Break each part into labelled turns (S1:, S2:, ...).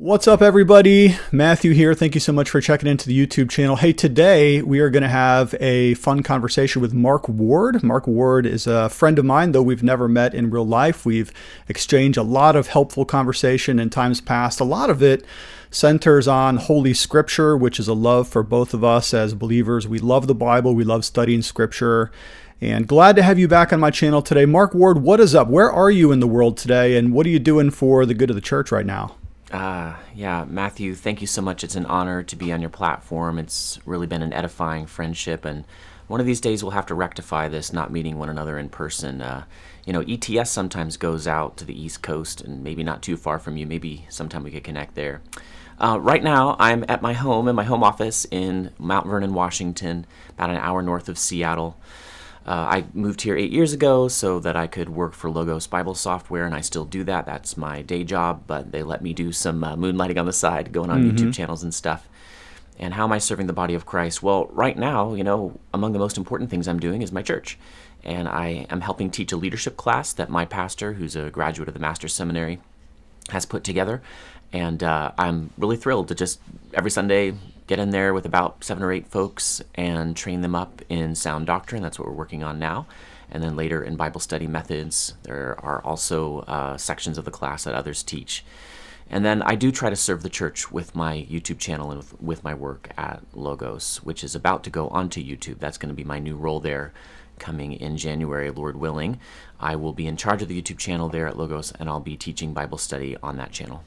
S1: What's up, everybody? Matthew here. Thank you so much for checking into the YouTube channel. Hey, today we are going to have a fun conversation with Mark Ward. Mark Ward is a friend of mine, though we've never met in real life. We've exchanged a lot of helpful conversation in times past. A lot of it centers on Holy Scripture, which is a love for both of us as believers. We love the Bible. We love studying Scripture. And glad to have you back on my channel today. Mark Ward, what is up? Where are you in the world today? And what are you doing for the good of the church right now?
S2: Yeah, Matthew, thank you so much. It's an honor to be on your platform. It's really been an edifying friendship, and one of these days we'll have to rectify this, not meeting one another in person. ETS sometimes goes out to the East Coast, and maybe not too far from you. Maybe sometime we could connect there. Right now, I'm at my home, in my home office in Mount Vernon, Washington, about an hour north of Seattle. I moved here 8 years ago so that I could work for Logos Bible Software, and I still do that. That's my day job, but they let me do some moonlighting on the side, going on YouTube channels and stuff. And how am I serving the body of Christ? Well, right now, among the most important things I'm doing is my church. And I am helping teach a leadership class that my pastor, who's a graduate of the Master's Seminary, has put together. And I'm really thrilled to just every Sunday get in there with about 7 or 8 folks and train them up in sound doctrine. That's what we're working on now. And then later in Bible study methods. There are also sections of the class that others teach. And then I do try to serve the church with my YouTube channel and with my work at Logos, which is about to go onto YouTube. That's going to be my new role there coming in January, Lord willing. I will be in charge of the YouTube channel there at Logos, and I'll be teaching Bible study on that channel.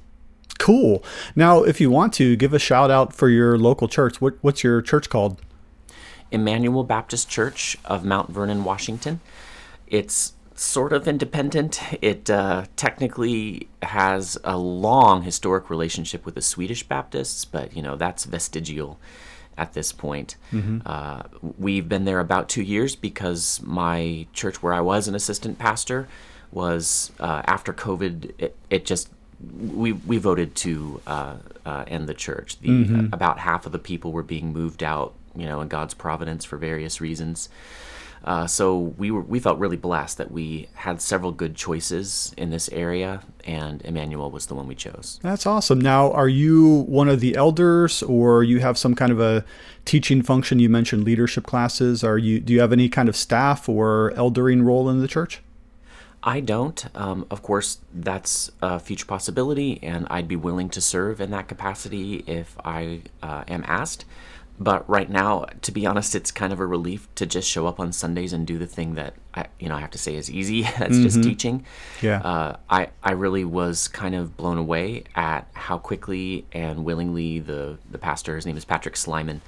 S1: Cool. Now, if you want to, give a shout out for your local church. What's your church called?
S2: Emmanuel Baptist Church of Mount Vernon, Washington. It's sort of independent. It technically has a long historic relationship with the Swedish Baptists, but that's vestigial at this point. We've been there about 2 years because my church, where I was an assistant pastor, was after COVID. We voted to end the church. About half of the people were being moved out, in God's providence for various reasons. So we felt really blessed that we had several good choices in this area, and Emmanuel was the one we chose.
S1: That's awesome. Now, are you one of the elders, or you have some kind of a teaching function? You mentioned leadership classes. Do you have any kind of staff or eldering role in the church?
S2: I don't. Of course, that's a future possibility, and I'd be willing to serve in that capacity if I am asked. But right now, to be honest, it's kind of a relief to just show up on Sundays and do the thing that I have to say is easy. That's just teaching.
S1: Yeah.
S2: I really was kind of blown away at how quickly and willingly the pastor, his name is Patrick Slyman,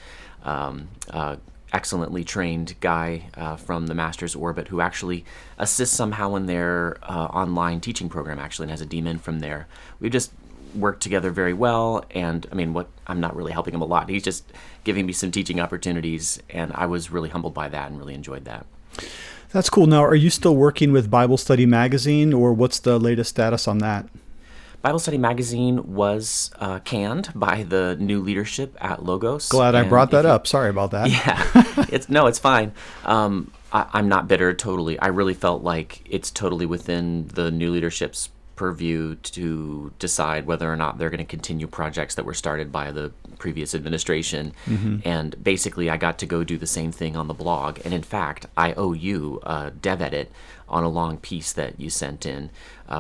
S2: excellently trained guy from the Master's Orbit, who actually assists somehow in their online teaching program, actually, and has a demon from there. We've just worked together very well, and I'm not really helping him a lot. He's just giving me some teaching opportunities, and I was really humbled by that and really enjoyed that.
S1: That's cool. Now, are you still working with Bible Study Magazine, or what's the latest status on that?
S2: Bible Study Magazine was canned by the new leadership at Logos.
S1: Glad I brought that up. Sorry about that.
S2: Yeah, it's fine. I'm not bitter, totally. I really felt like it's totally within the new leadership's purview to decide whether or not they're going to continue projects that were started by the previous administration. And basically, I got to go do the same thing on the blog. And in fact, I owe you a dev edit on a long piece that you sent in.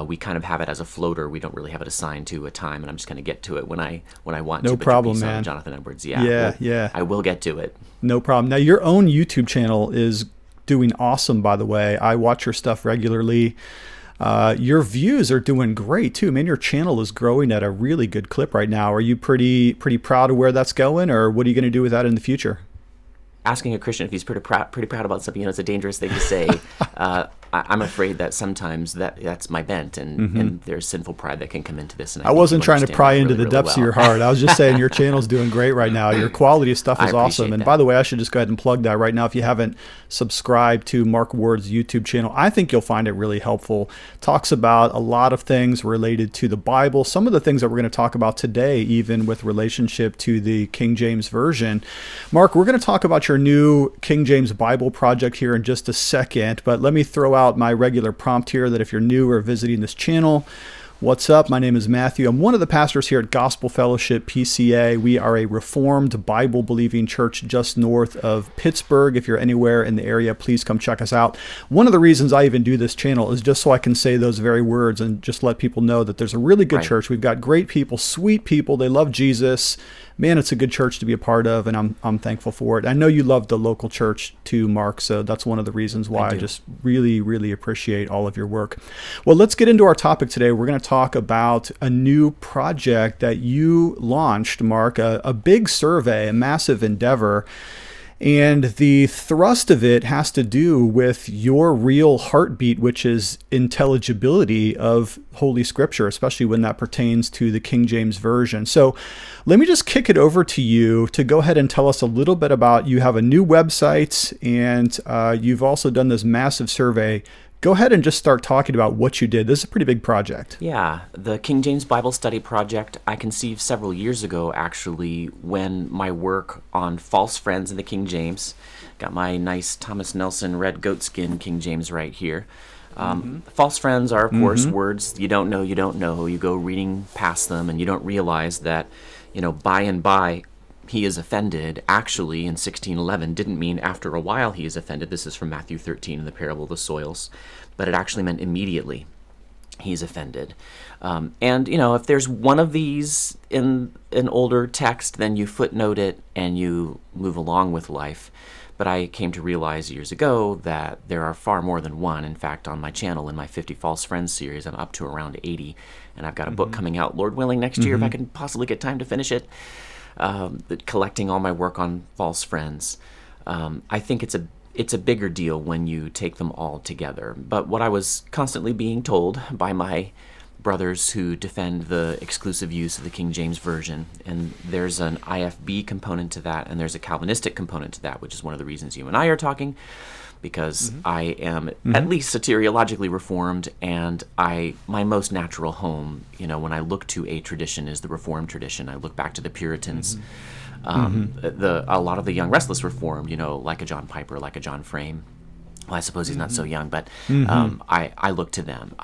S2: We kind of have it as a floater. We don't really have it assigned to a time, and I'm just going to get to it when I want to.
S1: No problem, man.
S2: Jonathan Edwards.
S1: Yeah.
S2: I will get to it.
S1: No problem. Now, your own YouTube channel is doing awesome, by the way. I watch your stuff regularly. Your views are doing great too. Your channel is growing at a really good clip right now. Are you pretty proud of where that's going, or what are you going to do with that in the future?
S2: Asking a Christian if he's pretty proud about something, it's a dangerous thing to say. I'm afraid that sometimes that's my bent, and there's sinful pride that can come into this. And
S1: I wasn't trying to pry into the depths of your heart. I was just saying your channel's doing great right now. Your quality of stuff is awesome. And by the way, I should just go ahead and plug that right now. If you haven't subscribed to Mark Ward's YouTube channel, I think you'll find it really helpful. Talks about a lot of things related to the Bible. Some of the things that we're going to talk about today, even with relationship to the King James Version. Mark, we're going to talk about your new King James Bible project here in just a second, but let me throw out my regular prompt here that if you're new or visiting this channel, What's up? My name is Matthew. I'm one of the pastors here at Gospel Fellowship PCA. We are a Reformed Bible-believing church just north of Pittsburgh. If you're anywhere in the area, please come check us out. One of the reasons I even do this channel is just so I can say those very words and just let people know that there's a really good church. We've got great people, sweet people. They love Jesus. Man, it's a good church to be a part of, and I'm thankful for it. I know you love the local church too, Mark, so that's one of the reasons why I just really, really appreciate all of your work. Well, let's get into our topic today. We're going to talk about a new project that you launched, Mark, a big survey, a massive endeavor. And the thrust of it has to do with your real heartbeat, which is intelligibility of Holy Scripture, especially when that pertains to the King James Version. So let me just kick it over to you to go ahead and tell us a little bit about, you have a new website and you've also done this massive survey. Go ahead and just start talking about what you did. This is a pretty big project.
S2: Yeah, the King James Bible Study Project I conceived several years ago, actually, when my work on false friends in the King James. Got my nice Thomas Nelson red goatskin King James right here. False friends are, of course, words you don't know. You go reading past them and you don't realize that, by and by, he is offended, actually, in 16:11 didn't mean after a while he is offended. This is from Matthew 13 in the parable of the soils. But it actually meant immediately he's offended. And, if there's one of these in an older text, then you footnote it and you move along with life. But I came to realize years ago that there are far more than one. In fact, on my channel, in my 50 False Friends series, I'm up to around 80. And I've got a book coming out, Lord willing, next year, if I can possibly get time to finish it. Collecting all my work on false friends. I think it's a bigger deal when you take them all together. But what I was constantly being told by my brothers who defend the exclusive use of the King James Version, and there's an IFB component to that, and there's a Calvinistic component to that, which is one of the reasons you and I are talking, because I am at least soteriologically reformed, and my most natural home, when I look to a tradition, is the Reformed tradition. I look back to the Puritans, a lot of the young restless Reformed, like a John Piper, like a John Frame. Well, I suppose he's not so young, but I look to them.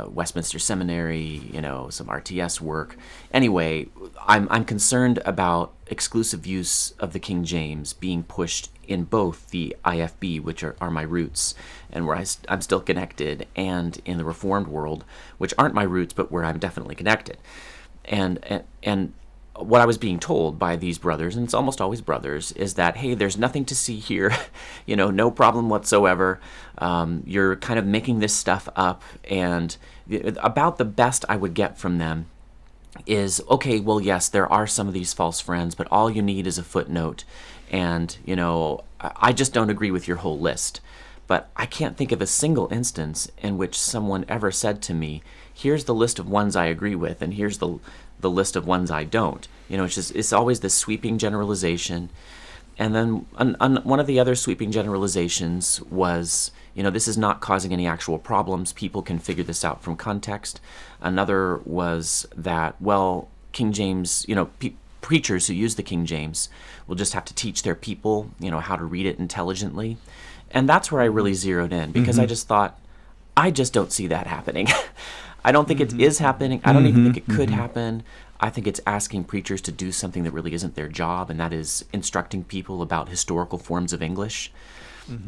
S2: Westminster Seminary, some RTS work. Anyway, I'm concerned about exclusive use of the King James being pushed in both the IFB, which are my roots, and where I'm still connected, and in the Reformed world, which aren't my roots, but where I'm definitely connected. And what I was being told by these brothers, and it's almost always brothers, is that, hey, there's nothing to see here, no problem whatsoever. You're kind of making this stuff up, and about the best I would get from them is, okay, well, yes, there are some of these false friends, but all you need is a footnote, and, I just don't agree with your whole list. But I can't think of a single instance in which someone ever said to me, here's the list of ones I agree with, and here's the list of ones I don't. It's always this sweeping generalization. And then one of the other sweeping generalizations was, this is not causing any actual problems. People can figure this out from context. Another was that, well, King James, preachers who use the King James will just have to teach their people, how to read it intelligently. And that's where I really zeroed in, because I just thought, I just don't see that happening. I don't think it is happening. I don't even think it could happen. I think it's asking preachers to do something that really isn't their job, and that is instructing people about historical forms of English.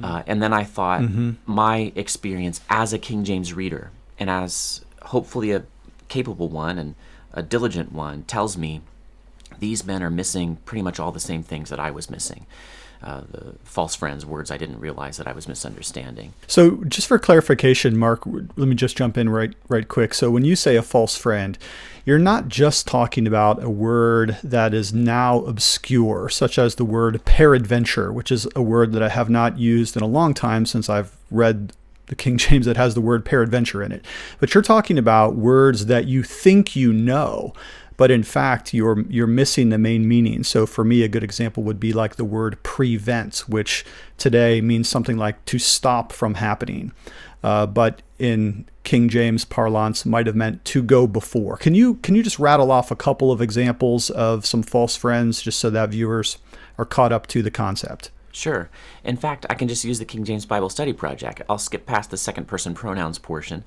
S2: And then I thought, my experience as a King James reader, and as hopefully a capable one and a diligent one, tells me these men are missing pretty much all the same things that I was missing. The false friends, words I didn't realize that I was misunderstanding.
S1: So just for clarification, Mark, let me just jump in right quick. So when you say a false friend, you're not just talking about a word that is now obscure, such as the word peradventure, which is a word that I have not used in a long time since I've read the King James that has the word peradventure in it. But you're talking about words that you think you know, but in fact, you're missing the main meaning. So for me, a good example would be like the word prevent, which today means something like to stop from happening. But in King James parlance might have meant to go before. Can you just rattle off a couple of examples of some false friends just so that viewers are caught up to the concept?
S2: Sure. In fact, I can just use the King James Bible Study Project. I'll skip past the second person pronouns portion,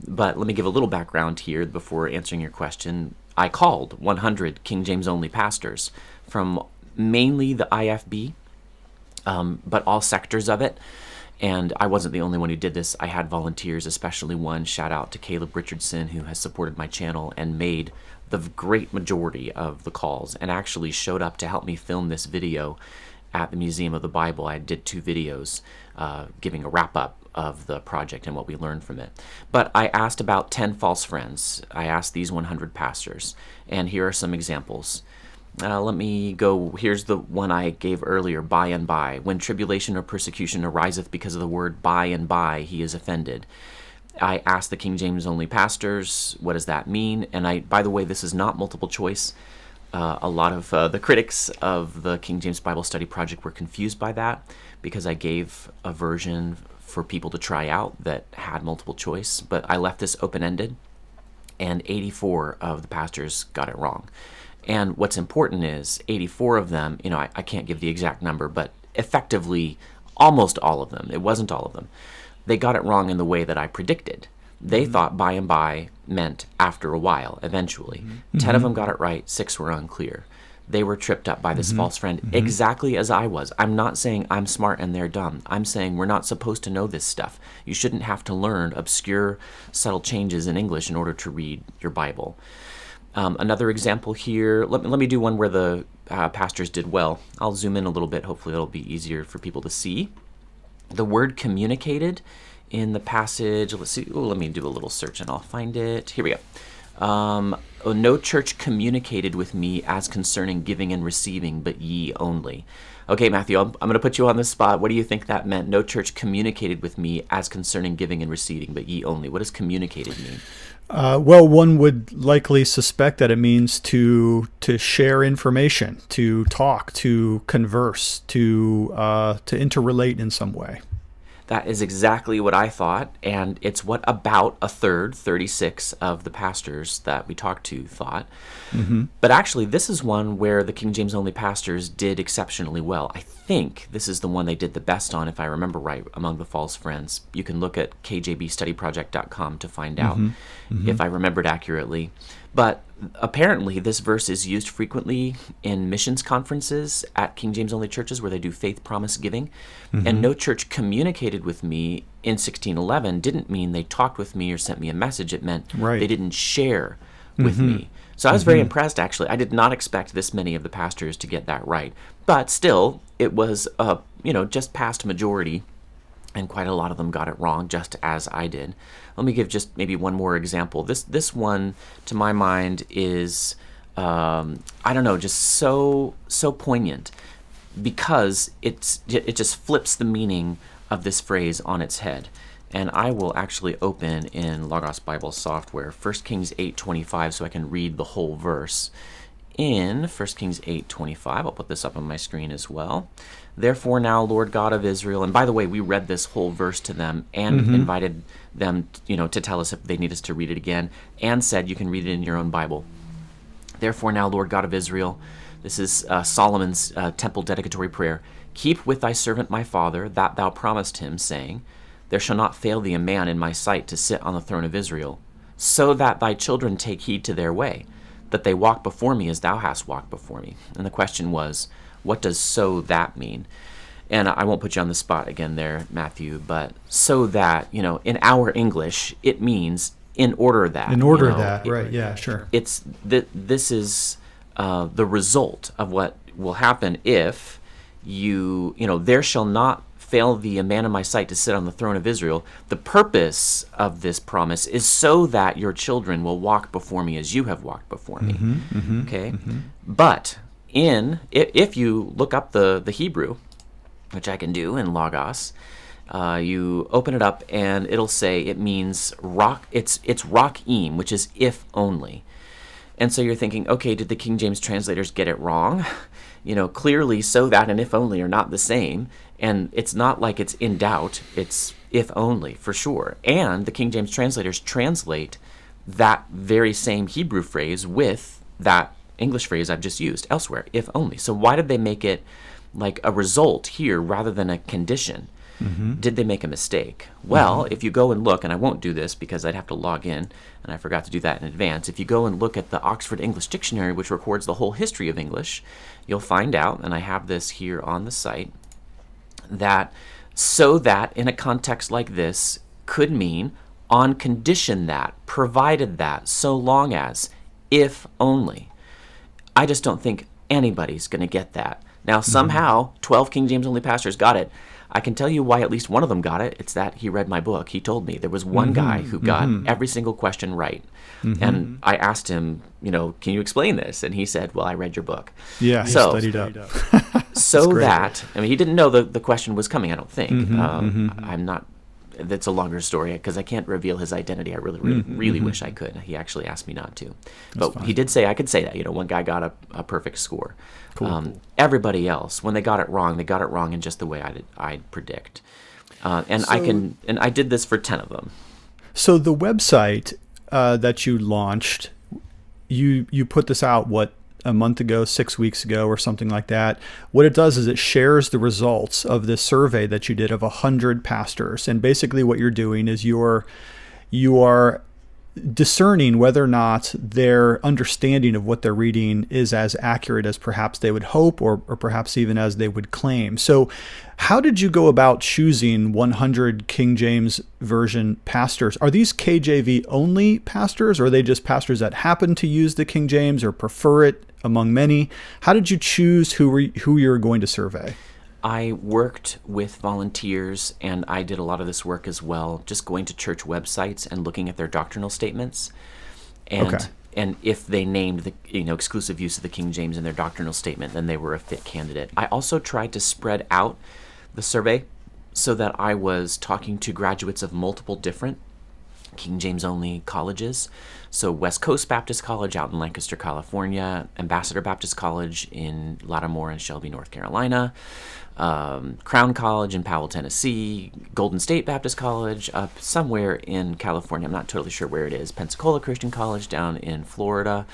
S2: but let me give a little background here before answering your question. I called 100 King James only pastors from mainly the IFB, but all sectors of it. And I wasn't the only one who did this. I had volunteers, especially one, shout out to Caleb Richardson, who has supported my channel and made the great majority of the calls and actually showed up to help me film this video at the Museum of the Bible. I did 2 videos giving a wrap-up of the project and what we learned from it. But I asked about 10 false friends. I asked these 100 pastors, and here are some examples. Let me go. Here's the one I gave earlier, by and by. When tribulation or persecution ariseth because of the word by and by, he is offended. I asked the King James only pastors, what does that mean? And by the way, this is not multiple choice. A lot of the critics of the King James Bible Study Project were confused by that because I gave a version for people to try out that had multiple choice, but I left this open-ended, and 84 of the pastors got it wrong. And what's important is 84 of them, I can't give the exact number, but effectively almost all of them, it wasn't all of them, they got it wrong in the way that I predicted. They thought by and by meant after a while, eventually. 10 of them got it right, 6 were unclear. They were tripped up by this false friend, exactly as I was. I'm not saying I'm smart and they're dumb. I'm saying we're not supposed to know this stuff. You shouldn't have to learn obscure, subtle changes in English in order to read your Bible. Another example here, let me do one where the pastors did well. I'll zoom in a little bit. Hopefully it'll be easier for people to see. The word communicated in the passage, let's see, let me do a little search and I'll find it. Here we go. No church communicated with me as concerning giving and receiving, but ye only. Okay, Matthew, I'm going to put you on the spot. What do you think that meant? No church communicated with me as concerning giving and receiving, but ye only. What does communicated mean?
S1: Well, one would likely suspect that it means to share information, to talk, to converse, to interrelate in some way.
S2: That is exactly what I thought, and it's what about a third, 36 of the pastors that we talked to thought. But actually, this is one where the King James only pastors did exceptionally well. I think this is the one they did the best on, if I remember right, among the false friends. You can look at kjvstudyproject.com to find out if I remembered accurately. But apparently, this verse is used frequently in missions conferences at King James only churches where they do faith promise giving. And no church communicated with me in 1611 didn't mean they talked with me or sent me a message. It meant they didn't share with me. So I was very impressed, actually. I did not expect this many of the pastors to get that right. But still, it was just past majority, and quite a lot of them got it wrong, just as I did. Let me give just maybe one more example. This one, to my mind, is just so poignant because it just flips the meaning of this phrase on its head. And I will actually open in Logos Bible software 1 Kings 8:25 so I can read the whole verse. In 1 Kings 8:25, I'll put this up on my screen as well. Therefore now, Lord God of Israel, and by the way, we read this whole verse to them and invited them, to tell us if they need us to read it again, and said you can read it in your own Bible. Therefore now, Lord God of Israel, this is Solomon's temple dedicatory prayer. Keep with thy servant my father that thou promised him, saying, there shall not fail thee a man in my sight to sit on the throne of Israel, so that thy children take heed to their way, that they walk before me as thou hast walked before me. And the question was, what does so that mean? And I won't put you on the spot again there, Matthew, but so that, in our English, it means in order that.
S1: In order that, right, yeah, sure.
S2: This is the result of what will happen if there shall not fail thee a man in my sight to sit on the throne of Israel. The purpose of this promise is so that your children will walk before me as you have walked before me. Okay? But if you look up the Hebrew, which I can do in Logos, you open it up and it'll say it means rock. It's rock-im, which is if only. And so you're thinking, okay, did the King James translators get it wrong? Clearly so that and if only are not the same. And it's not like it's in doubt. It's if only, for sure. And the King James translators translate that very same Hebrew phrase with that English phrase I've just used elsewhere, if only. So why did they make it, like a result here rather than a condition. Did they make a mistake? Well, if you go and look, and I won't do this because I'd have to log in, and I forgot to do that in advance. If you go and look at the Oxford English Dictionary, which records the whole history of English, you'll find out, and I have this here on the site, that so that in a context like this could mean on condition that, provided that, so long as, if only. I just don't think anybody's going to get that. Now, somehow, 12 King James only pastors got it. I can tell you why at least one of them got it. It's that he read my book. He told me there was one guy who got every single question right. And I asked him, can you explain this? And he said, well, I read your book.
S1: Yeah, he studied up.
S2: So that, he didn't know the question was coming, I don't think. I'm not, that's a longer story because I can't reveal his identity. I really wish I could. He actually asked me not to. But he did say I could say that. One guy got a perfect score. Cool. Everybody else, when they got it wrong in just the way I'd predict. I did this for 10 of them.
S1: So the website that you launched, you put this out, a month ago, 6 weeks ago, or something like that. What it does is it shares the results of this survey that you did of 100 pastors. And basically what you're doing is you are discerning whether or not their understanding of what they're reading is as accurate as perhaps they would hope, or perhaps even as they would claim. So how did you go about choosing 100 King James Version pastors? Are these KJV only pastors, or are they just pastors that happen to use the King James or prefer it among many? How did you choose who you were going to survey?
S2: I worked with volunteers, and I did a lot of this work as well, just going to church websites and looking at their doctrinal statements. And if they named the exclusive use of the King James in their doctrinal statement, then they were a fit candidate. I also tried to spread out the survey so that I was talking to graduates of multiple different King James only colleges. So West Coast Baptist College out in Lancaster, California, Ambassador Baptist College in Lattimore and Shelby, North Carolina, Crown College in Powell, Tennessee, Golden State Baptist College up somewhere in California. I'm not totally sure where it is. Pensacola Christian College down in Florida.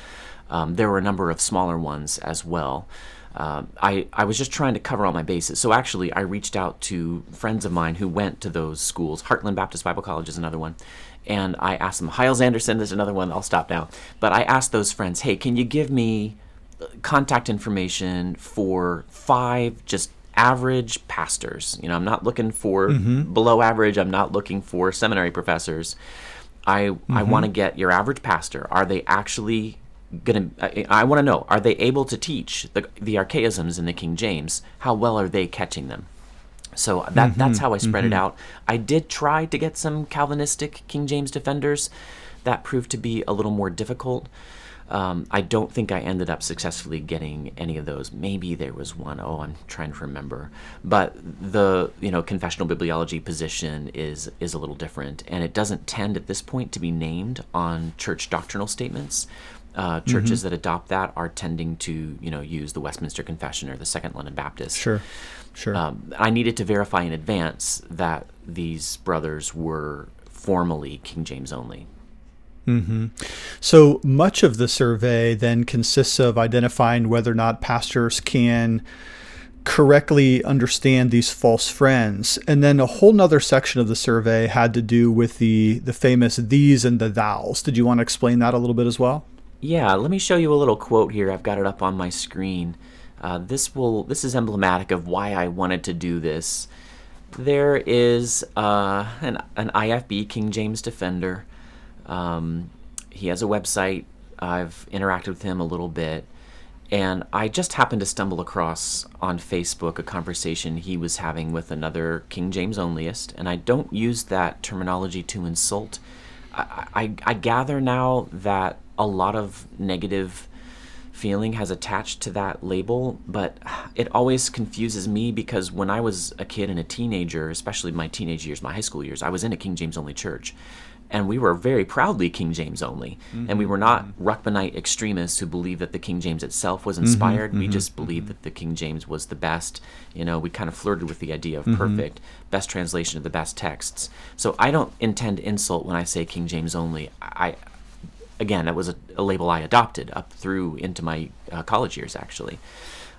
S2: There were a number of smaller ones as well. I was just trying to cover all my bases. So actually, I reached out to friends of mine who went to those schools. Heartland Baptist Bible College is another one. And I asked them, Hyles Anderson is another one. I'll stop now. But I asked those friends, hey, can you give me contact information for 5 just average pastors? I'm not looking for below average. I'm not looking for seminary professors. I want to get your average pastor. Are they actually I want to know, are they able to teach the archaisms in the King James? How well are they catching them? So that's how I spread it out. I did try to get some Calvinistic King James defenders. That proved to be a little more difficult. I don't think I ended up successfully getting any of those. Maybe there was one. I'm trying to remember. But the confessional bibliology position is a little different, and it doesn't tend at this point to be named on church doctrinal statements. Churches that adopt that are tending to use the Westminster Confession or the Second London Baptist.
S1: Sure.
S2: I needed to verify in advance that these brothers were formally King James only.
S1: So much of the survey then consists of identifying whether or not pastors can correctly understand these false friends. And then a whole nother section of the survey had to do with the famous these and the thous. Did you want to explain that a little bit as well?
S2: Yeah, let me show you a little quote here. I've got it up on my screen. This is emblematic of why I wanted to do this. There is an IFB King James defender. He has a website. I've interacted with him a little bit, and I just happened to stumble across on Facebook a conversation he was having with another King James onlyist, and I don't use that terminology to insult. I gather now that a lot of negative feeling has attached to that label, but it always confuses me because when I was a kid and a teenager, especially my teenage years, my high school years, I was in a King James only church, and we were very proudly King James only, and we were not Ruckmanite extremists who believed that the King James itself was inspired. We just believed that the King James was the best. We kind of flirted with the idea of perfect, best translation of the best texts. So I don't intend insult when I say King James only. Again, that was a label I adopted up through into my college years, actually.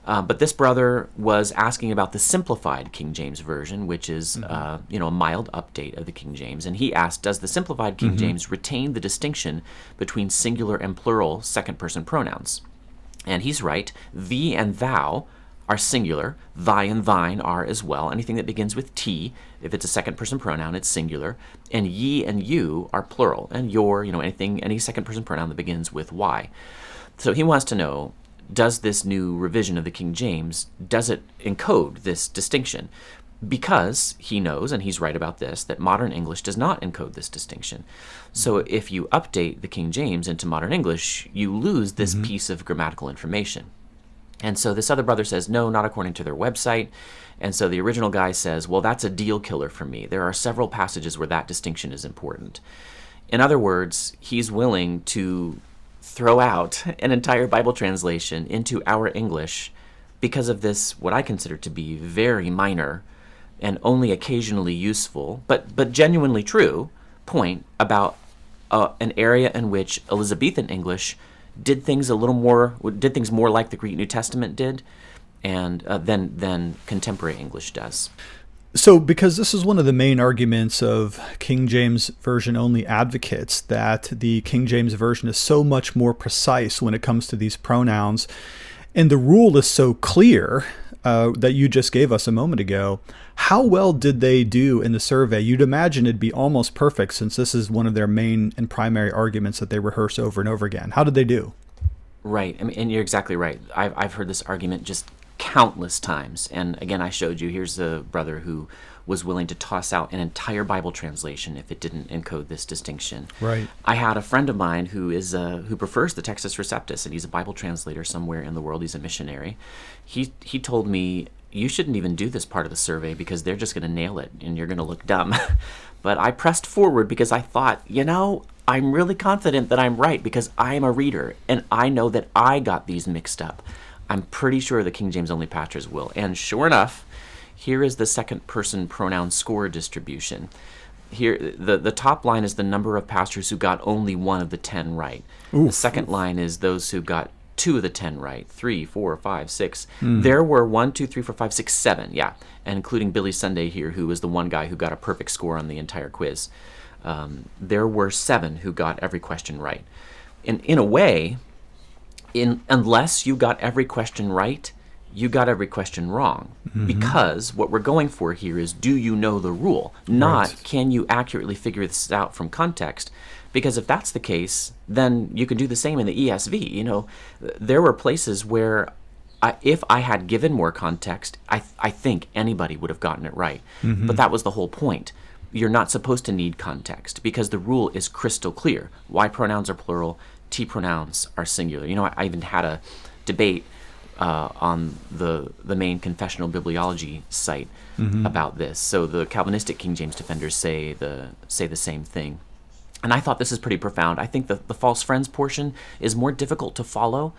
S2: But this brother was asking about the simplified King James Version, which is a mild update of the King James. And he asked, does the simplified King James retain the distinction between singular and plural second-person pronouns? And he's right. Thee and thou are singular. Thy and thine are as well. Anything that begins with T, if it's a second-person pronoun, it's singular. And ye and you are plural. And your, any second-person pronoun that begins with Y. So he wants to know, does this new revision of the King James, does it encode this distinction? Because he knows, and he's right about this, that modern English does not encode this distinction. So if you update the King James into modern English, you lose this piece of grammatical information. And so this other brother says, no, not according to their website. And so the original guy says, well, that's a deal killer for me. There are several passages where that distinction is important. In other words, he's willing to throw out an entire Bible translation into our English because of this, what I consider to be very minor and only occasionally useful, but genuinely true, point about an area in which Elizabethan English did things more like the Greek New Testament did, and than contemporary English does.
S1: So, because this is one of the main arguments of King James Version only advocates, that the King James Version is so much more precise when it comes to these pronouns, and the rule is so clear that you just gave us a moment ago, how well did they do in the survey? You'd imagine it'd be almost perfect, since this is one of their main and primary arguments that they rehearse over and over again. How did they do?
S2: Right, and you're exactly right. I've heard this argument just countless times. And again, I showed you, here's a brother who was willing to toss out an entire Bible translation if it didn't encode this distinction.
S1: Right.
S2: I had a friend of mine who prefers the Textus Receptus, and he's a Bible translator somewhere in the world. He's a missionary. He told me, you shouldn't even do this part of the survey because they're just going to nail it and you're going to look dumb. But I pressed forward because I thought, I'm really confident that I'm right because I'm a reader and I know that I got these mixed up. I'm pretty sure the King James only pastors will. And sure enough, here is the second person pronoun score distribution. Here, the top line is the number of pastors who got only one of the 10 right. Oof. The second line is those who got 2 of the 10 right, 3, 4, 5, 6. There were 1, 2, 3, 4, 5, 6, 7, yeah, and including Billy Sunday here, who was the one guy who got a perfect score on the entire quiz. There were 7 who got every question right. In a way, unless you got every question right, you got every question wrong. Because what we're going for here is, do you know the rule? Not, right, can you accurately figure this out from context? Because if that's the case, then you can do the same in the ESV. There were places where if I had given more context, I think anybody would have gotten it right. But that was the whole point. You're not supposed to need context because the rule is crystal clear. Y pronouns are plural, T pronouns are singular. I even had a debate on the main confessional bibliology site about this. So the Calvinistic King James defenders say the same thing. And I thought this is pretty profound. I think the false friends portion is more difficult to follow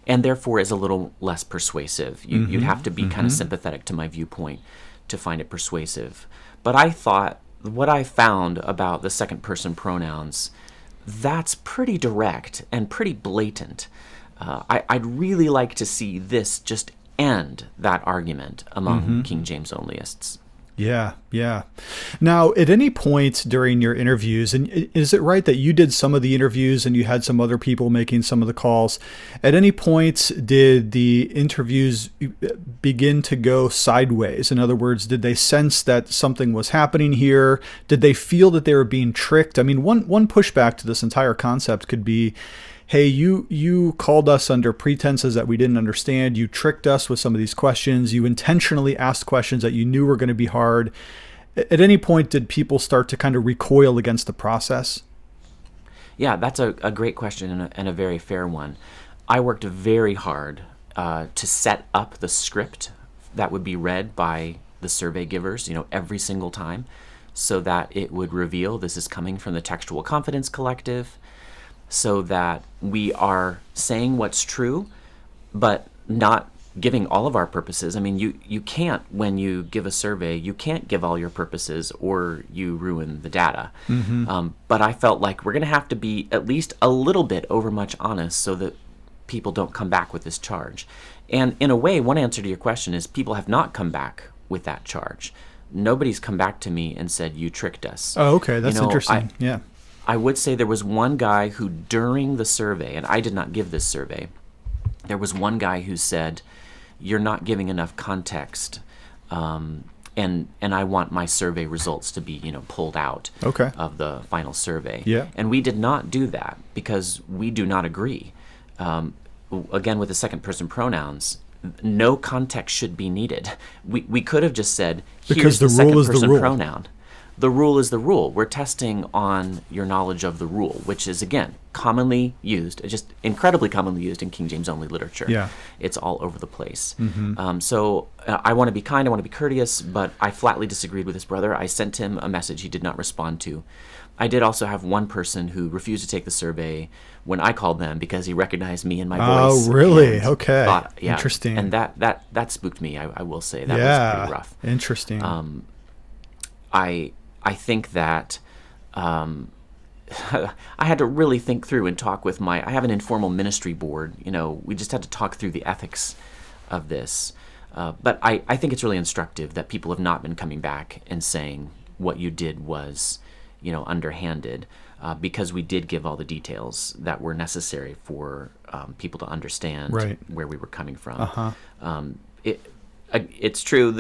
S2: and therefore is a little less persuasive. You'd have to be kind of sympathetic to my viewpoint to find it persuasive. But I thought what I found about the second person pronouns, that's pretty direct and pretty blatant. I'd really like to see this just end that argument among King James onlyists.
S1: Yeah. Now, at any point during your interviews, and is it right that you did some of the interviews and you had some other people making some of the calls? At any point, did the interviews begin to go sideways? In other words, did they sense that something was happening here? Did they feel that they were being tricked? I mean, one pushback to this entire concept could be, hey, you called us under pretenses that we didn't understand. You tricked us with some of these questions. You intentionally asked questions that you knew were going to be hard. At any point, did people start to kind of recoil against the process?
S2: Yeah, that's a great question and a very fair one. I worked very hard to set up the script that would be read by the survey givers, every single time, so that it would reveal this is coming from the Textual Confidence Collective, so that we are saying what's true, but not giving all of our purposes. I mean, you can't, when you give a survey, you can't give all your purposes or you ruin the data. But I felt like we're going to have to be at least a little bit overmuch honest so that people don't come back with this charge. And in a way, one answer to your question is people have not come back with that charge. Nobody's come back to me and said, you tricked us.
S1: Oh, okay. That's interesting. Yeah.
S2: I would say there was one guy who, during the survey, and I did not give this survey, there was one guy who said, you're not giving enough context, and I want my survey results to be, pulled out of the final survey.
S1: Yeah.
S2: And we did not do that because we do not agree. Again, with the second person pronouns, no context should be needed. We could have just said, here's the second person pronoun. The rule is the rule. We're testing on your knowledge of the rule, which is, again, commonly used, just incredibly commonly used in King James only literature.
S1: Yeah.
S2: It's all over the place. So I want to be kind, I want to be courteous, but I flatly disagreed with this brother. I sent him a message he did not respond to. I did also have one person who refused to take the survey when I called them because he recognized me and my voice.
S1: Oh, really? Okay.
S2: Yeah.
S1: Interesting.
S2: And that spooked me, I will say. That was pretty rough.
S1: Interesting.
S2: I think that I had to really think through and talk with I have an informal ministry board. We just had to talk through the ethics of this. But I think it's really instructive that people have not been coming back and saying what you did was, underhanded, because we did give all the details that were necessary for people to understand where we were coming from. It's true.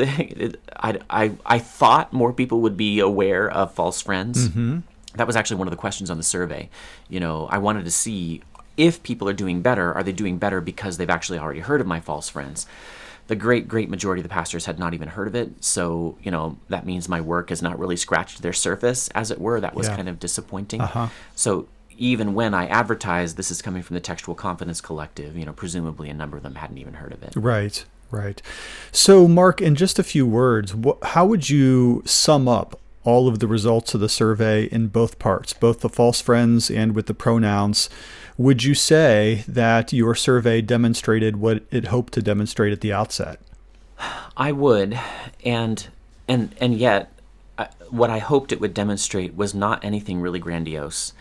S2: I thought more people would be aware of false friends. That was actually one of the questions on the survey. I wanted to see if people are doing better. Are they doing better because they've actually already heard of my false friends? The great majority of the pastors had not even heard of it. So, that means my work has not really scratched their surface, as it were. That was kind of disappointing. So even when I advertised this is coming from the Textual Confidence Collective, presumably a number of them hadn't even heard of it.
S1: Right. So, Mark, in just a few words, how would you sum up all of the results of the survey in both parts, both the false friends and with the pronouns? Would you say that your survey demonstrated what it hoped to demonstrate at the outset?
S2: I would, and yet, what I hoped it would demonstrate was not anything really grandiose.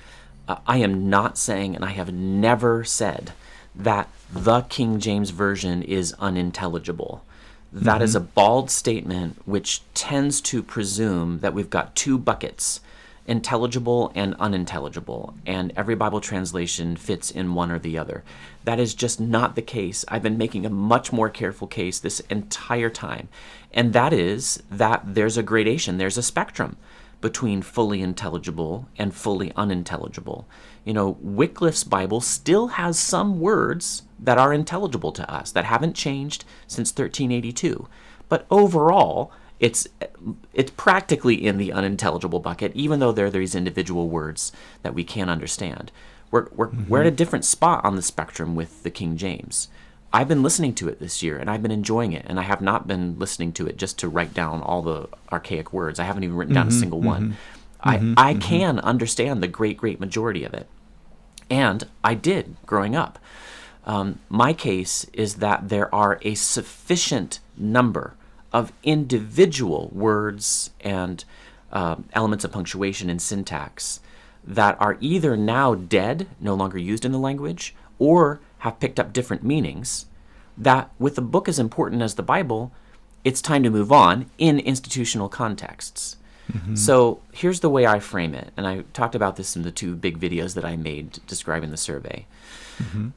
S2: I am not saying, and I have never said, that the King James Version is unintelligible. That is a bald statement which tends to presume that we've got two buckets, intelligible and unintelligible, and every Bible translation fits in one or the other. That is just not the case. I've been making a much more careful case this entire time, and that is that there's a gradation, there's a spectrum between fully intelligible and fully unintelligible. Wycliffe's Bible still has some words that are intelligible to us, that haven't changed since 1382. But overall, it's practically in the unintelligible bucket, even though there are these individual words that we can't understand. We're at a different spot on the spectrum with the King James. I've been listening to it this year, and I've been enjoying it, and I have not been listening to it just to write down all the archaic words. I haven't even written down a single one. I can understand the great majority of it. And I did growing up. My case is that there are a sufficient number of individual words and elements of punctuation and syntax that are either now dead, no longer used in the language, or have picked up different meanings, that with a book as important as the Bible, it's time to move on in institutional contexts. So here's the way I frame it, and I talked about this in the two big videos that I made describing the survey.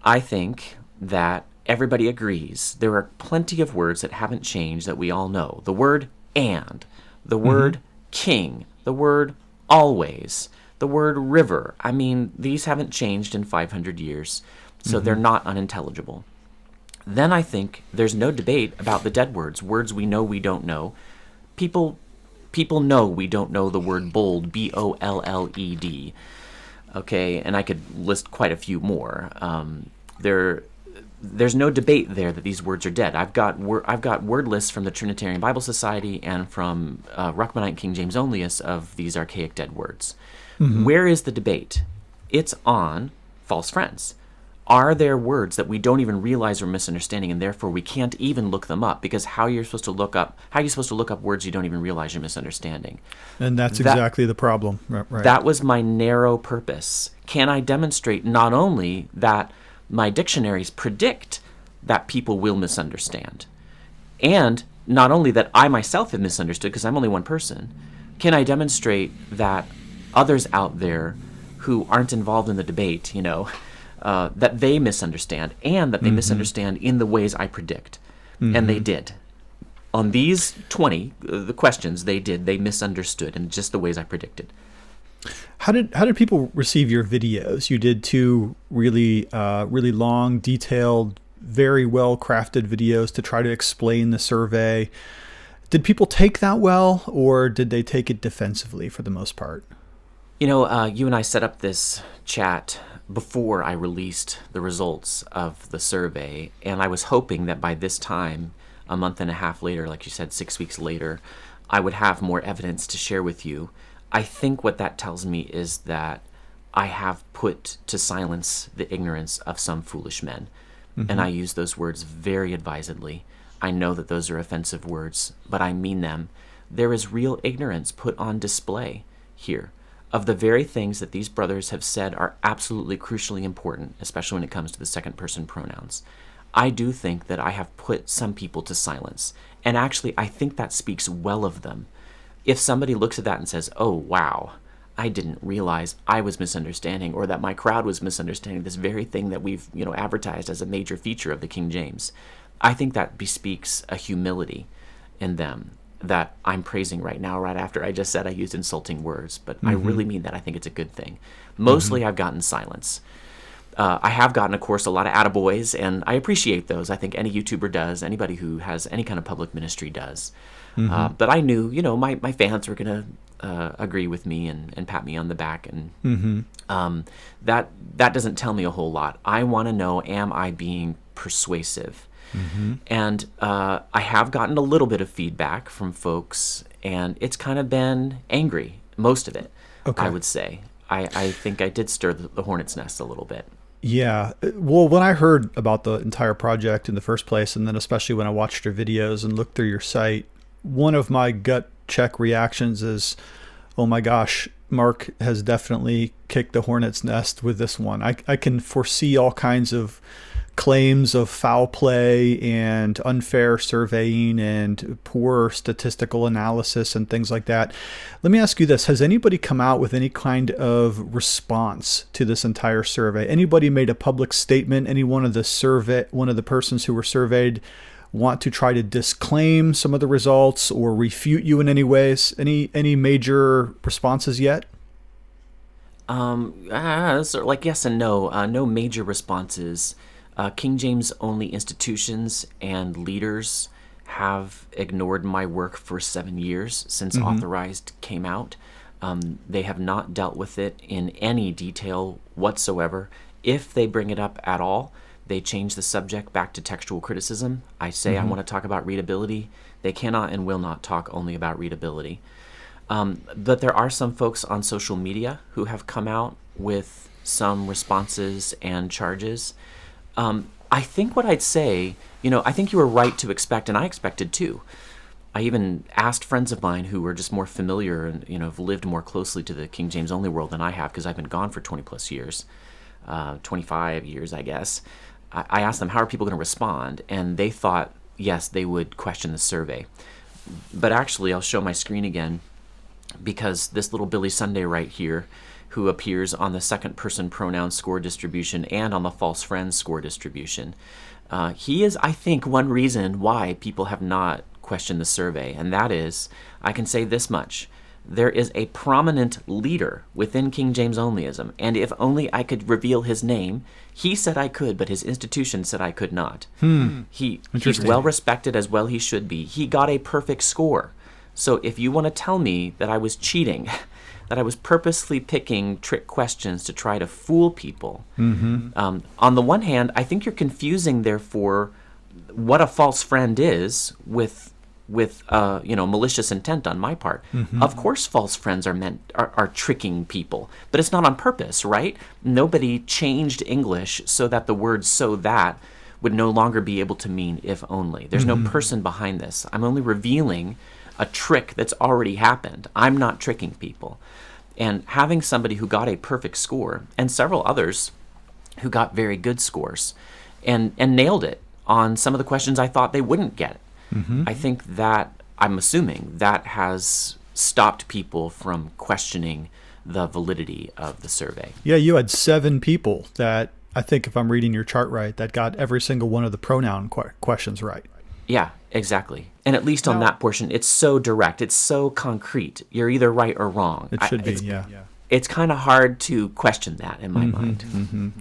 S2: I think that everybody agrees there are plenty of words that haven't changed that we all know. The word and, the word king, the word always, the word river. I mean, these haven't changed in 500 years, so they're not unintelligible. Then I think there's no debate about the dead words, words we know we don't know. People know we don't know the word bold, B-O-L-L-E-D. Okay, and I could list quite a few more. There's no debate there that these words are dead. I've got word lists from the Trinitarian Bible Society and from Ruckmanite King James Onlyists of these archaic dead words. Where is the debate? It's on false friends. Are there words that we don't even realize we're misunderstanding, and therefore we can't even look them up? Because how are you supposed to look up words you don't even realize you're misunderstanding?
S1: And that's exactly the problem. Right.
S2: That was my narrow purpose. Can I demonstrate not only that my dictionaries predict that people will misunderstand. And not only that I myself have misunderstood, because I'm only one person, can I demonstrate that others out there who aren't involved in the debate, that they misunderstand, and that they misunderstand in the ways I predict. And they did. On these 20 the questions, they misunderstood in just the ways I predicted.
S1: How did people receive your videos? You did two really long, detailed, very well crafted videos to try to explain the survey. Did people take that well, or did they take it defensively for the most part?
S2: You and I set up this chat before I released the results of the survey, and I was hoping that by this time, a month and a half later, like you said, 6 weeks later, I would have more evidence to share with you. I think what that tells me is that I have put to silence the ignorance of some foolish men. And I use those words very advisedly. I know that those are offensive words, but I mean them. There is real ignorance put on display here of the very things that these brothers have said are absolutely crucially important, especially when it comes to the second person pronouns. I do think that I have put some people to silence. And actually, I think that speaks well of them. If somebody looks at that and says, oh, wow, I didn't realize I was misunderstanding, or that my crowd was misunderstanding this very thing that we've advertised as a major feature of the King James, I think that bespeaks a humility in them that I'm praising right now, right after I just said I used insulting words. But I really mean that. I think it's a good thing. Mostly I've gotten silence. I have gotten, of course, a lot of attaboys, and I appreciate those. I think any YouTuber does, anybody who has any kind of public ministry does. But I knew, my fans were going to agree with me and pat me on the back. And that doesn't tell me a whole lot. I want to know, am I being persuasive? And I have gotten a little bit of feedback from folks, and it's kind of been angry, most of it, I would say. I think I did stir the hornet's nest a little bit.
S1: Yeah. Well, when I heard about the entire project in the first place, and then especially when I watched your videos and looked through your site, one of my gut check reactions is, oh my gosh, Mark has definitely kicked the hornet's nest with this one. I can foresee all kinds of claims of foul play and unfair surveying and poor statistical analysis and things like that. Let me ask you this. Has anybody come out with any kind of response to this entire survey? Anybody made a public statement? Any one of the persons who were surveyed want to try to disclaim some of the results or refute you in any ways? Any major responses yet?
S2: Sort of like yes and no. No major responses. King James only institutions and leaders have ignored my work for 7 years since Authorized came out. They have not dealt with it in any detail whatsoever. If they bring it up at all, they change the subject back to textual criticism. I say I want to talk about readability. They cannot and will not talk only about readability. But there are some folks on social media who have come out with some responses and charges. I think what I'd say, I think you were right to expect, and I expected too. I even asked friends of mine who were just more familiar and, have lived more closely to the King James only world than I have, because I've been gone for 20 plus years, 25 years, I guess. I asked them, how are people going to respond? And they thought, yes, they would question the survey. But actually, I'll show my screen again, because this little Billy Sunday right here, who appears on the second person pronoun score distribution and on the false friends score distribution. He is, I think, one reason why people have not questioned the survey, and that is, I can say this much, there is a prominent leader within King James onlyism, and if only I could reveal his name, he said I could, but his institution said I could not. He's well respected, as well he should be. He got a perfect score. So if you want to tell me that I was cheating, that I was purposely picking trick questions to try to fool people. On the one hand, I think you're confusing, therefore, what a false friend is with malicious intent on my part. Of course, false friends are tricking people, but it's not on purpose, right? Nobody changed English so that the word "so that" would no longer be able to mean "if only." There's no person behind this. I'm only revealing a trick that's already happened. I'm not tricking people. And having somebody who got a perfect score, and several others who got very good scores and nailed it on some of the questions I thought they wouldn't get. I think that, I'm assuming, that has stopped people from questioning the validity of the survey.
S1: Yeah, you had 7 people that, I think if I'm reading your chart right, that got every single one of the pronoun questions right.
S2: Yeah, exactly. And at least on that portion, it's so direct. It's so concrete. You're either right or wrong.
S1: It should be, yeah.
S2: It's kind of hard to question that in my mind.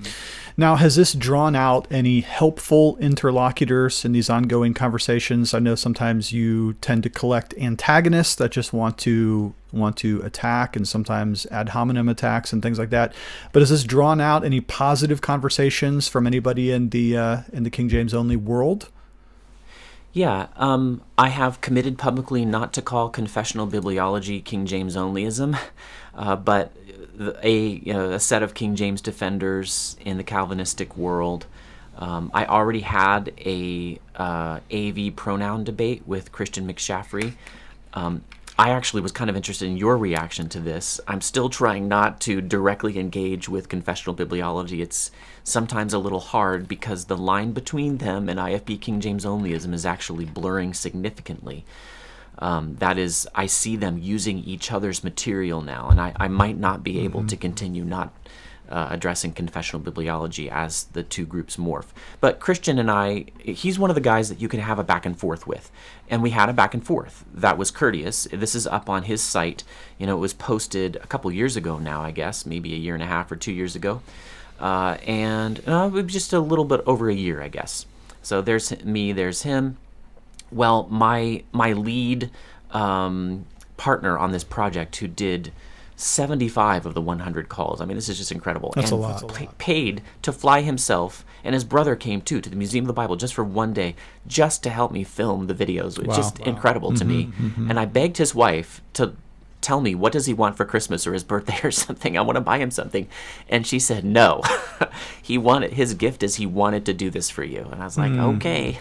S1: Now, has this drawn out any helpful interlocutors in these ongoing conversations? I know sometimes you tend to collect antagonists that just want to attack, and sometimes ad hominem attacks and things like that. But has this drawn out any positive conversations from anybody in the King James only world?
S2: Yeah, I have committed publicly not to call confessional bibliology King James onlyism, but a set of King James defenders in the Calvinistic world. I already had a AV pronoun debate with Christian McShaffrey. I actually was kind of interested in your reaction to this. I'm still trying not to directly engage with confessional bibliology. It's sometimes a little hard because the line between them and IFB King James onlyism is actually blurring significantly. That is, I see them using each other's material now, and I might not be able to continue not addressing confessional bibliology as the two groups morph. But Christian and I, he's one of the guys that you can have a back and forth with. And we had a back and forth. That was courteous. This is up on his site. It was posted a couple years ago now, I guess, maybe a year and a half or 2 years ago. And it was just a little bit over a year, I guess. So there's me, there's him. Well, my lead partner on this project, who did 75 of the 100 calls. I mean, this is just incredible.
S1: That's
S2: and
S1: a lot.
S2: Paid to fly himself, and his brother came too, to the Museum of the Bible just for one day, just to help me film the videos. It's just incredible to me. And I begged his wife to tell me, what does he want for Christmas or his birthday or something? I want to buy him something. And she said, no. His gift is he wanted to do this for you. And I was like, okay.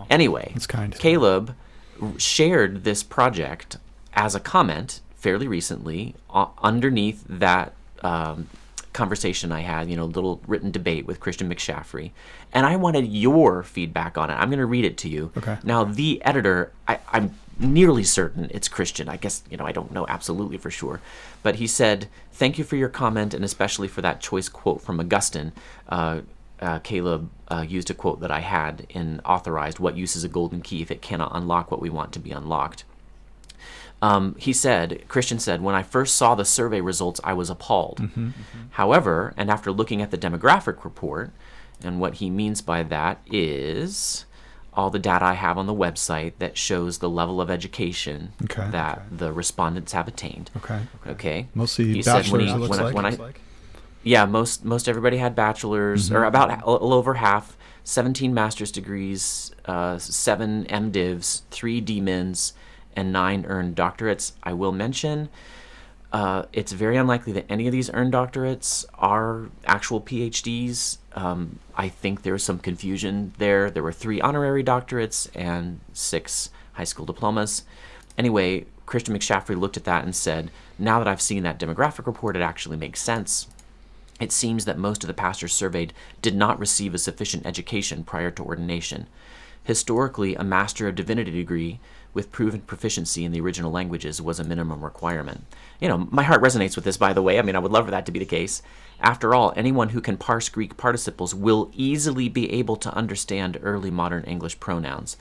S2: Anyway,
S1: that's kind.
S2: Caleb shared this project as a comment fairly recently underneath that conversation I had, little written debate with Christian McShaffrey. And I wanted your feedback on it. I'm going to read it to you.
S1: Okay.
S2: Now, the editor, I'm nearly certain it's Christian. I guess, I don't know absolutely for sure. But he said, thank you for your comment, and especially for that choice quote from Augustine. Caleb used a quote that I had in Authorized, what use is a golden key if it cannot unlock what we want to be unlocked? Christian said, when I first saw the survey results, I was appalled. However, and after looking at the demographic report, and what he means by that is all the data I have on the website that shows the level of education that the respondents have attained. Okay.
S1: Mostly
S2: he
S1: bachelor's,
S2: said
S1: it looks like.
S2: Yeah, most everybody had bachelor's, or about a little over half, 17 master's degrees, 7 MDivs, 3 DMins, and 9 earned doctorates. I will mention, it's very unlikely that any of these earned doctorates are actual PhDs. I think there's some confusion there. There were 3 honorary doctorates and 6 high school diplomas. Anyway, Christian McShaffrey looked at that and said, now that I've seen that demographic report, it actually makes sense. It seems that most of the pastors surveyed did not receive a sufficient education prior to ordination. Historically, a Master of Divinity degree with proven proficiency in the original languages was a minimum requirement. My heart resonates with this, by the way. I mean, I would love for that to be the case. After all, anyone who can parse Greek participles will easily be able to understand early modern English pronouns.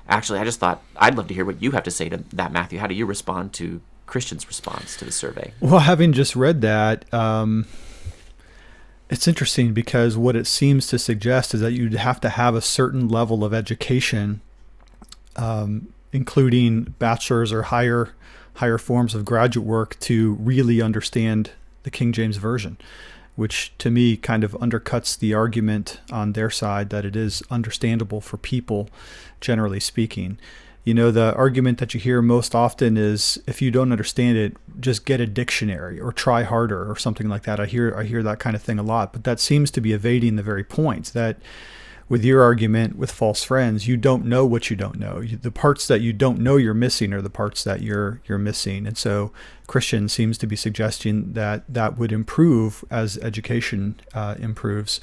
S2: Actually, I just thought I'd love to hear what you have to say to that, Matthew. How do you respond to Christian's response to the survey?
S1: Well, having just read that, it's interesting because what it seems to suggest is that you'd have to have a certain level of education, including bachelor's or higher forms of graduate work, to really understand the King James Version, which to me kind of undercuts the argument on their side that it is understandable for people, generally speaking. The argument that you hear most often is, if you don't understand it, just get a dictionary or try harder or something like that. I hear that kind of thing a lot, but that seems to be evading the very point that with your argument with false friends, you don't know what you don't know. The parts that you don't know you're missing are the parts that you're missing. And so Christian seems to be suggesting that that would improve as education improves.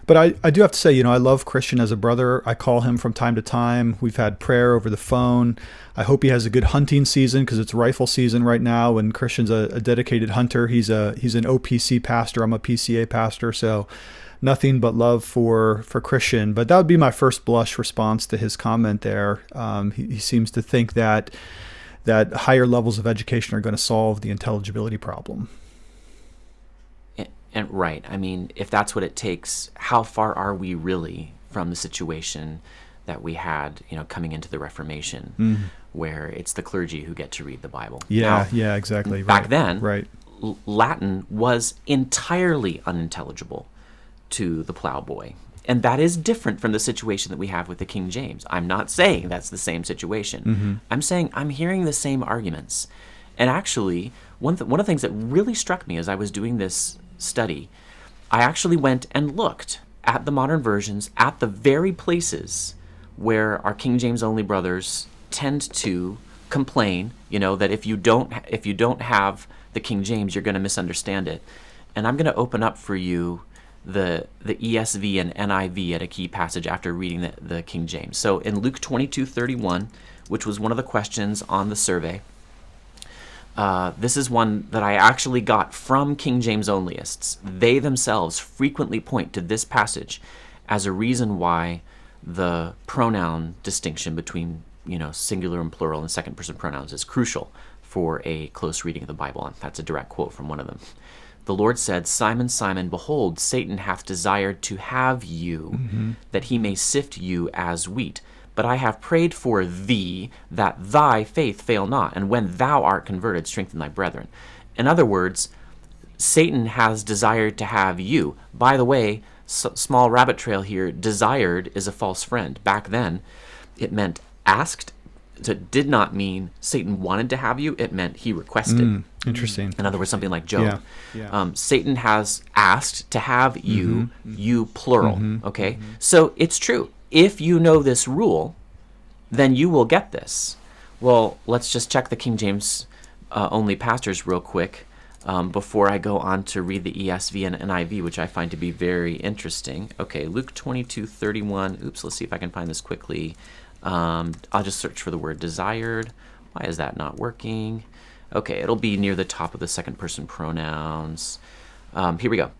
S1: But I do have to say, I love Christian as a brother. I call him from time to time. We've had prayer over the phone. I hope he has a good hunting season because it's rifle season right now, and Christian's a dedicated hunter. He's an OPC pastor. I'm a PCA pastor, so nothing but love for Christian. But that would be my first blush response to his comment there. He seems to think that higher levels of education are going to solve the intelligibility problem.
S2: And right. I mean, if that's what it takes, how far are we really from the situation that we had, coming into the Reformation, where it's the clergy who get to read the Bible?
S1: Yeah, exactly.
S2: Back then,
S1: right.
S2: Latin was entirely unintelligible to the plowboy. And that is different from the situation that we have with the King James. I'm not saying that's the same situation. I'm saying I'm hearing the same arguments. And actually, one of the things that really struck me as I was doing this study, I actually went and looked at the modern versions at the very places where our King James only brothers tend to complain, that if you don't have the King James, you're going to misunderstand it. And I'm going to open up for you the ESV and NIV at a key passage after reading the King James. So in Luke 22:31, which was one of the questions on the survey, this is one that I actually got from King James onlyists. They themselves frequently point to this passage as a reason why the pronoun distinction between singular and plural and second person pronouns is crucial for a close reading of the Bible. And that's a direct quote from one of them. The Lord said, "Simon, Simon, behold, Satan hath desired to have you, that he may sift you as wheat. But I have prayed for thee, that thy faith fail not, and when thou art converted, strengthen thy brethren." In other words, Satan has desired to have you. By the way, small rabbit trail here, desired is a false friend. Back then, it meant asked. So it did not mean Satan wanted to have you. It meant he requested.
S1: Interesting.
S2: In other words, something like Job.
S1: Yeah.
S2: Satan has asked to have you, you plural. Okay? So it's true. If you know this rule, then you will get this. Well, let's just check the King James only pastors real quick before I go on to read the ESV and NIV, which I find to be very interesting. Okay, Luke 22:31. Oops, let's see if I can find this quickly. I'll just search for the word desired. Why is that not working? Okay, it'll be near the top of the second person pronouns. Here we go.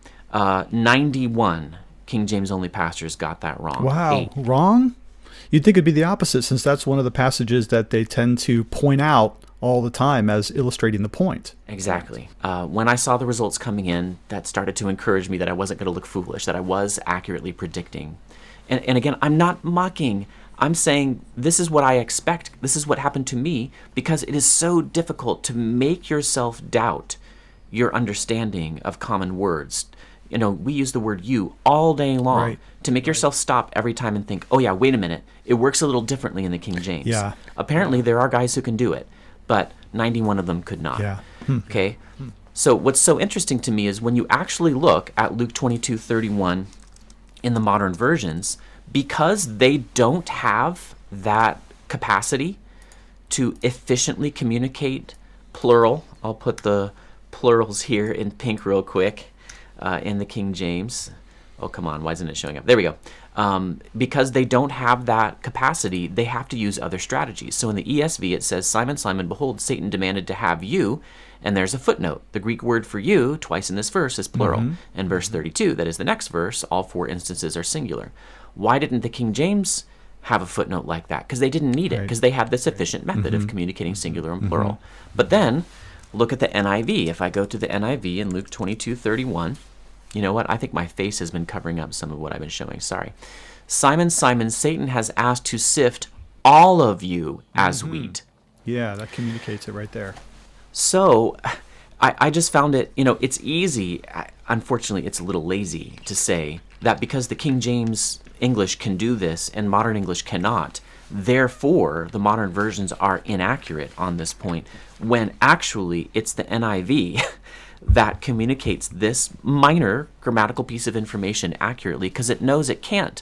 S2: 91 King James only pastors got that wrong.
S1: Wow,
S2: 8.
S1: Wrong? You'd think it'd be the opposite, since that's one of the passages that they tend to point out all the time as illustrating the point.
S2: Exactly. When I saw the results coming in, that started to encourage me that I wasn't going to look foolish, that I was accurately predicting. And again, I'm not mocking. I'm saying this is what I expect. This is what happened to me, because it is so difficult to make yourself doubt your understanding of common words. We use the word you all day long to make yourself stop every time and think, oh yeah, wait a minute. It works a little differently in the King James.
S1: Yeah.
S2: Apparently there are guys who can do it, but 91 of them could not.
S1: Yeah.
S2: Okay. So what's so interesting to me is when you actually look at Luke 22:31 in the modern versions, because they don't have that capacity to efficiently communicate plural. I'll put the plurals here in pink real quick. In the King James. Oh, come on. Why isn't it showing up? There we go. Because they don't have that capacity, they have to use other strategies. So in the ESV, it says, "Simon, Simon, behold, Satan demanded to have you." And there's a footnote. The Greek word for you, twice in this verse, is plural. And verse 32, that is the next verse, all 4 instances are singular. Why didn't the King James have a footnote like that? Because they didn't need it, because they have this efficient method of communicating singular and plural. But then, look at the NIV. If I go to the NIV in Luke 22:31, you know what? I think my face has been covering up some of what I've been showing. Sorry. "Simon, Simon, Satan has asked to sift all of you as wheat."
S1: Yeah, that communicates it right there.
S2: So I just found it, it's easy. Unfortunately, it's a little lazy to say that because the King James English can do this and modern English cannot, therefore the modern versions are inaccurate on this point, when actually it's the NIV that communicates this minor grammatical piece of information accurately, because it knows it can't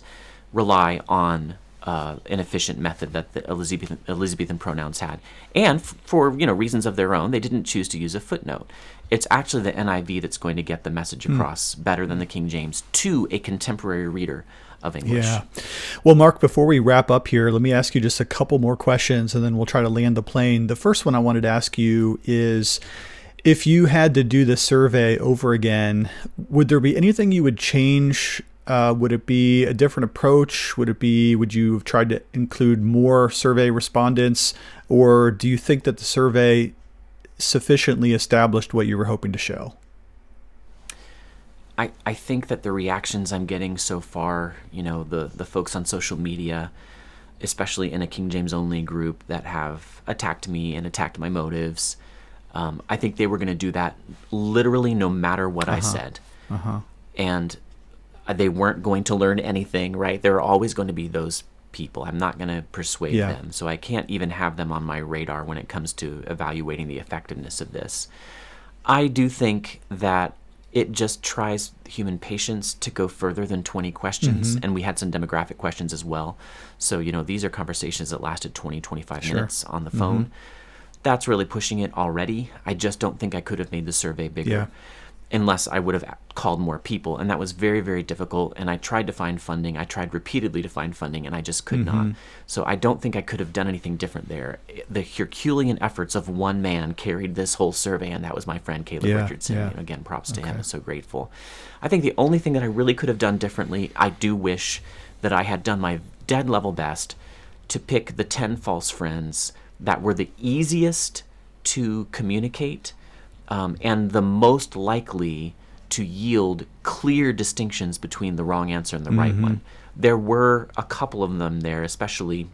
S2: rely on an efficient method that the Elizabethan pronouns had. And for reasons of their own, they didn't choose to use a footnote. It's actually the NIV that's going to get the message across better than the King James to a contemporary reader of English.
S1: Yeah. Well, Mark, before we wrap up here, let me ask you just a couple more questions, and then we'll try to land the plane. The first one I wanted to ask you is, if you had to do the survey over again, would there be anything you would change? Would it be a different approach? Would you have tried to include more survey respondents? Or do you think that the survey sufficiently established what you were hoping to show?
S2: I think that the reactions I'm getting so far, the folks on social media, especially in a King James only group that have attacked me and attacked my motives, I think they were going to do that literally no matter what I said. And they weren't going to learn anything, right? There are always going to be those people. I'm not going to persuade them. So I can't even have them on my radar when it comes to evaluating the effectiveness of this. I do think that it just tries human patience to go further than 20 questions. And we had some demographic questions as well. So, these are conversations that lasted 20, 25 minutes on the phone. That's really pushing it already. I just don't think I could have made the survey bigger unless I would have called more people. And that was very, very difficult. And I tried to find funding. I tried repeatedly to find funding, and I just could not. So I don't think I could have done anything different there. The Herculean efforts of one man carried this whole survey, and that was my friend Caleb Richardson. Again, props to him. I'm so grateful. I think the only thing that I really could have done differently, I do wish that I had done my dead level best to pick the 10 false friends that were the easiest to communicate and the most likely to yield clear distinctions between the wrong answer and the right one. There were a couple of them there, especially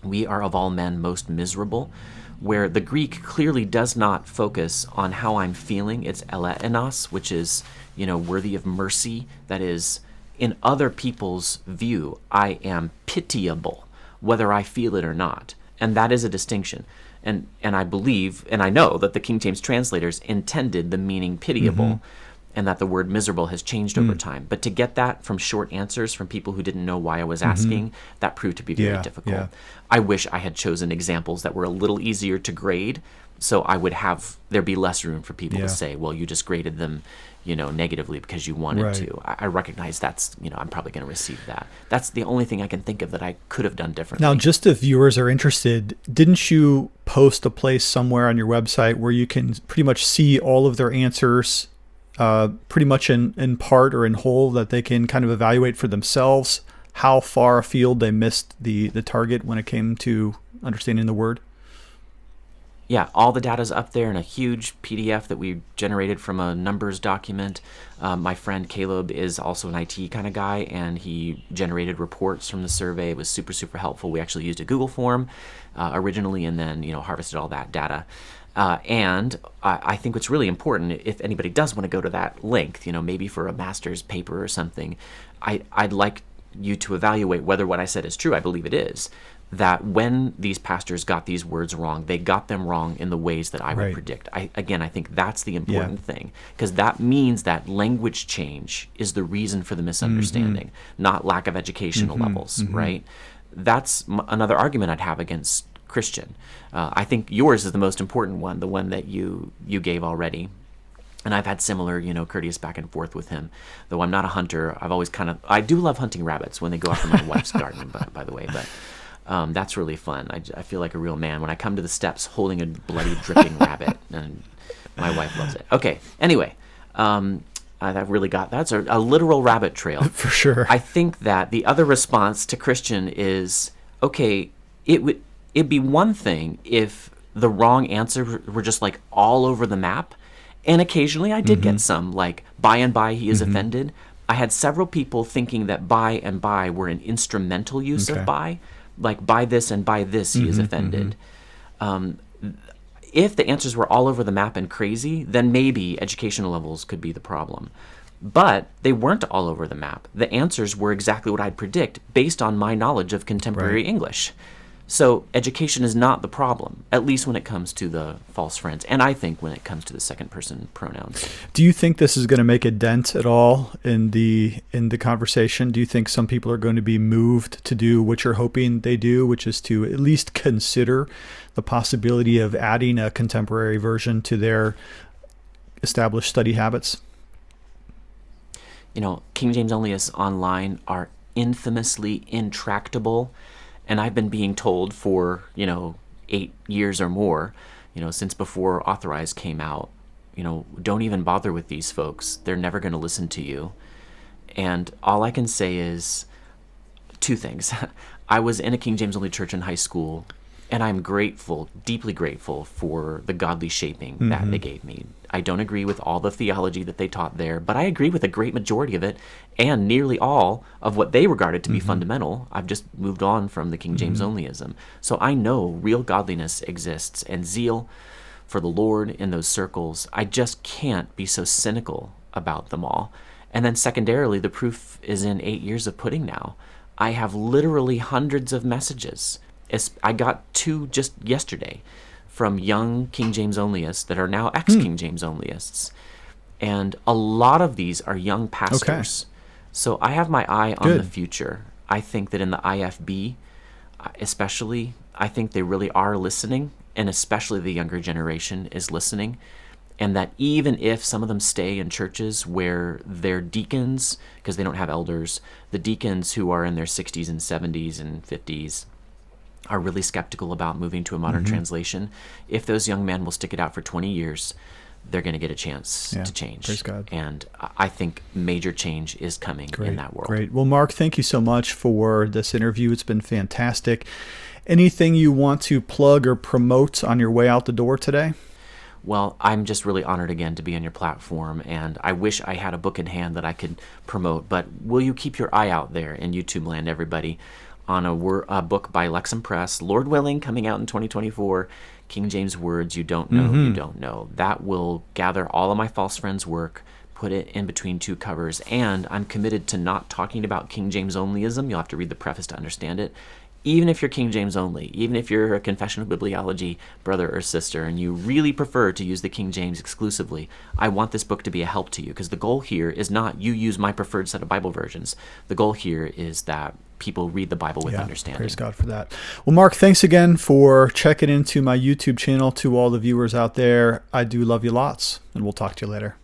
S2: "we are of all men most miserable," where the Greek clearly does not focus on how I'm feeling. It's eleenos, which is, worthy of mercy. That is, in other people's view, I am pitiable, whether I feel it or not. And that is a distinction. And I believe, and I know that the King James translators intended the meaning pitiable, and that the word miserable has changed over time. But to get that from short answers from people who didn't know why I was asking, that proved to be very difficult. I wish I had chosen examples that were a little easier to grade, so there'd be less room for people to say, well, you just graded them, negatively because you wanted to. I recognize that's, I'm probably going to receive that. That's the only thing I can think of that I could have done differently.
S1: Now, just if viewers are interested, didn't you post a place somewhere on your website where you can pretty much see all of their answers pretty much in part or in whole, that they can kind of evaluate for themselves how far afield they missed the target when it came to understanding the word?
S2: Yeah, all the data's up there in a huge PDF that we generated from a numbers document. My friend Caleb is also an IT kind of guy, and he generated reports from the survey. It was super, super helpful. We actually used a Google form originally, and then harvested all that data. And I think what's really important, if anybody does want to go to that link, maybe for a master's paper or something, I'd like you to evaluate whether what I said is true. I believe it is. That when these pastors got these words wrong, they got them wrong in the ways that I would predict. I think that's the important thing, because that means that language change is the reason for the misunderstanding, not lack of educational levels, right? That's another argument I'd have against Christian. I think yours is the most important one, the one that you gave already. And I've had similar, courteous back and forth with him. Though I'm not a hunter, I do love hunting rabbits when they go off in my wife's garden, by the way, but that's really fun. I feel like a real man when I come to the steps holding a bloody, dripping rabbit, and my wife loves it. Okay, anyway, that's a literal rabbit trail.
S1: For sure.
S2: I think that the other response to Christian is, okay, it'd be one thing if the wrong answer were just like all over the map, and occasionally I did get some, like, by and by he is offended. I had several people thinking that by and by were an instrumental use of by, like by this and by this he is offended. If the answers were all over the map and crazy, then maybe educational levels could be the problem. But they weren't all over the map. The answers were exactly what I'd predict based on my knowledge of contemporary English. So education is not the problem, at least when it comes to the false friends. And I think when it comes to the second person pronouns.
S1: Do you think this is going to make a dent at all in the conversation? Do you think some people are going to be moved to do what you're hoping they do, which is to at least consider the possibility of adding a contemporary version to their established study habits?
S2: King James Onlyists online are infamously intractable. And I've been being told for, 8 years or more, since before Authorized came out, don't even bother with these folks. They're never going to listen to you. And all I can say is two things. I was in a King James only church in high school, and I'm grateful, deeply grateful for the godly shaping that they gave me. I don't agree with all the theology that they taught there, but I agree with a great majority of it and nearly all of what they regarded to be fundamental. I've just moved on from the King James onlyism. So I know real godliness exists and zeal for the Lord in those circles. I just can't be so cynical about them all. And then secondarily, the proof is in 8 years of pudding now. I have literally hundreds of messages. I got 2 just yesterday from young King James onlyists that are now ex-King James onlyists. And a lot of these are young pastors. Okay. So I have my eye on the future. I think that in the IFB, especially, I think they really are listening, and especially the younger generation is listening. And that even if some of them stay in churches where their deacons, because they don't have elders, the deacons who are in their 60s and 70s and 50s, are really skeptical about moving to a modern translation, if those young men will stick it out for 20 years, they're going to get a chance to change.
S1: Praise God.
S2: And I think major change is coming in that world.
S1: Great. Well, Mark, thank you so much for this interview. It's been fantastic. Anything you want to plug or promote on your way out the door today?
S2: Well, I'm just really honored again to be on your platform, and I wish I had a book in hand that I could promote, but will you keep your eye out there in YouTube land, everybody, on a book by Lexham Press, Lord willing, coming out in 2024, King James Words You Don't Know, You Don't Know. That will gather all of my false friends' work, put it in between 2 covers, and I'm committed to not talking about King James onlyism. You'll have to read the preface to understand it. Even if you're King James only, even if you're a confessional bibliology brother or sister, and you really prefer to use the King James exclusively, I want this book to be a help to you, because the goal here is not you use my preferred set of Bible versions. The goal here is that people read the Bible with understanding.
S1: Praise God for that. Well, Mark, thanks again for checking into my YouTube channel. To all the viewers out there, I do love you lots, and we'll talk to you later.